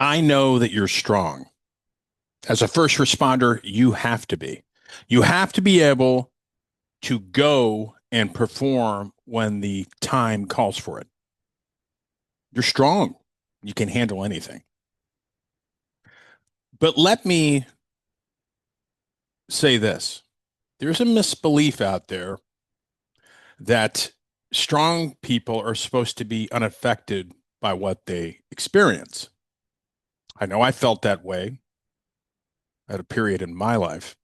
I know that you're strong. As a first responder, you have to be. You have to be able to go and perform when the time calls for it. You're strong. You can handle anything. But let me say this. There's a misbelief out there that strong people are supposed to be unaffected by what they experience. I know I felt that way at a period in my life,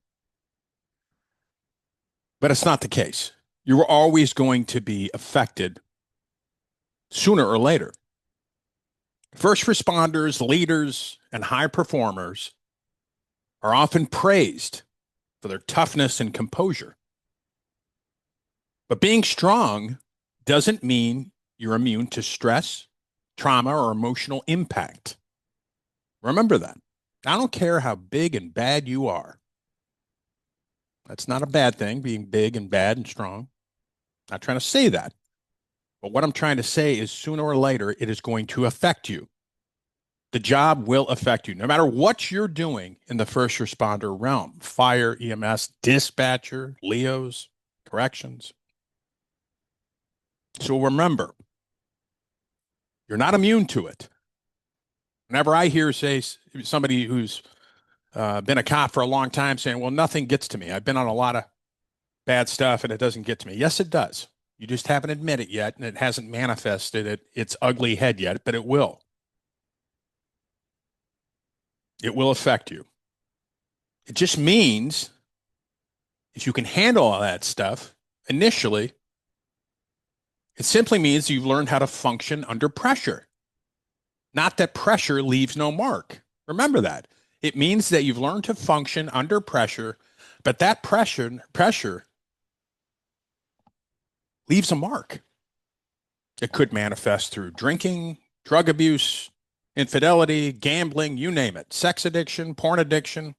but it's not the case. You're always going to be affected sooner or later. First responders, leaders, and high performers are often praised for their toughness and composure. But being strong doesn't mean you're immune to stress, trauma, or emotional impact. Remember that. I don't care how big and bad you are. That's not a bad thing, being big and bad and strong. I'm not trying to say that. But what I'm trying to say is sooner or later, it is going to affect you. The job will affect you no matter what you're doing in the first responder realm: fire, EMS, dispatcher, Leos, corrections. So remember, you're not immune to it. Whenever I hear, say, somebody who's been a cop for a long time saying, well, nothing gets to me. I've been on a lot of bad stuff and it doesn't get to me. Yes, it does. You just haven't admitted it yet, and it hasn't manifested its ugly head yet, but it will. It will affect you. It just means if you can handle all that stuff initially, it simply means you've learned how to function under pressure. Not that pressure leaves no mark. Remember that. It means that you've learned to function under pressure, but that pressure leaves a mark. It could manifest through drinking, drug abuse, infidelity, gambling, you name it, sex addiction, porn addiction.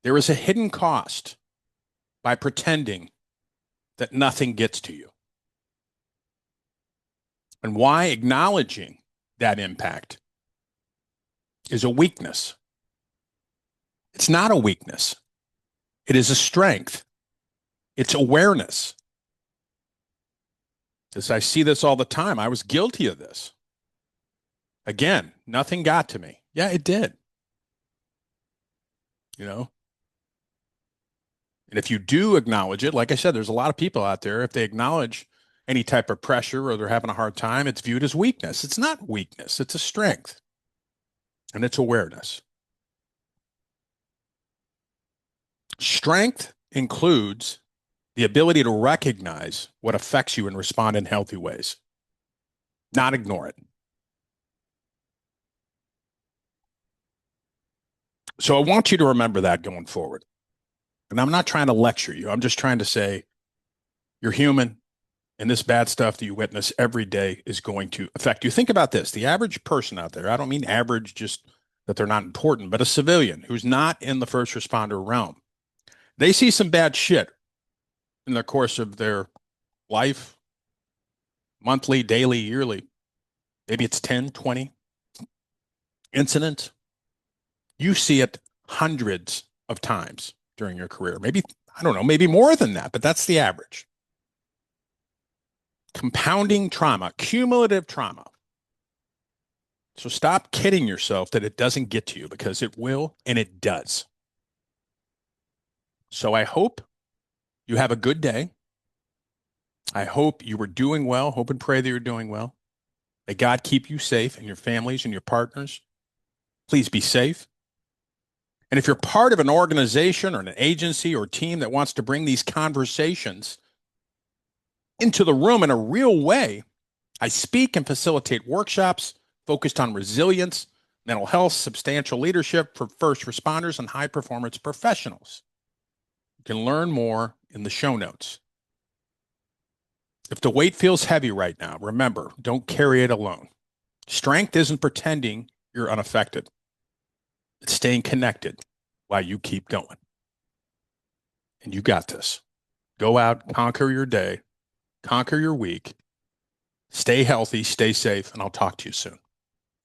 There is a hidden cost by pretending that nothing gets to you. And why acknowledging that impact is a weakness. It's not a weakness. It is a strength. It's awareness. As I see this all the time, I was guilty of this. Again, nothing got to me. Yeah, it did. You know, and if you do acknowledge it, like I said, there's a lot of people out there, if they acknowledge any type of pressure or they're having a hard time, it's viewed as weakness. It's not weakness, it's a strength, and it's awareness. Strength includes the ability to recognize what affects you and respond in healthy ways, not ignore it. So I want you to remember that going forward. And I'm not trying to lecture you. I'm just trying to say you're human, and this bad stuff that you witness every day is going to affect you. Think about this. The average person out there, I don't mean average just that they're not important, but a civilian who's not in the first responder realm, they see some bad shit in the course of their life, monthly, daily, yearly. Maybe it's 10, 20 incidents. You see it hundreds of times during your career. Maybe, I don't know, maybe more than that, but that's the average. Compounding trauma, cumulative trauma. So stop kidding yourself that it doesn't get to you, because it will, and it does. So I hope you have a good day. I hope you were doing well. Hope and pray that you're doing well. May God keep you safe, and your families and your partners. Please be safe. And if you're part of an organization or an agency or team that wants to bring these conversations into the room in a real way, I speak and facilitate workshops focused on resilience, mental health, substantial leadership for first responders and high performance professionals. You can learn more in the show notes. If the weight feels heavy right now, remember, don't carry it alone. Strength isn't pretending you're unaffected. It's staying connected while you keep going. And you got this. Go out, conquer your day, conquer your week, Stay healthy, stay safe, and I'll talk to you soon.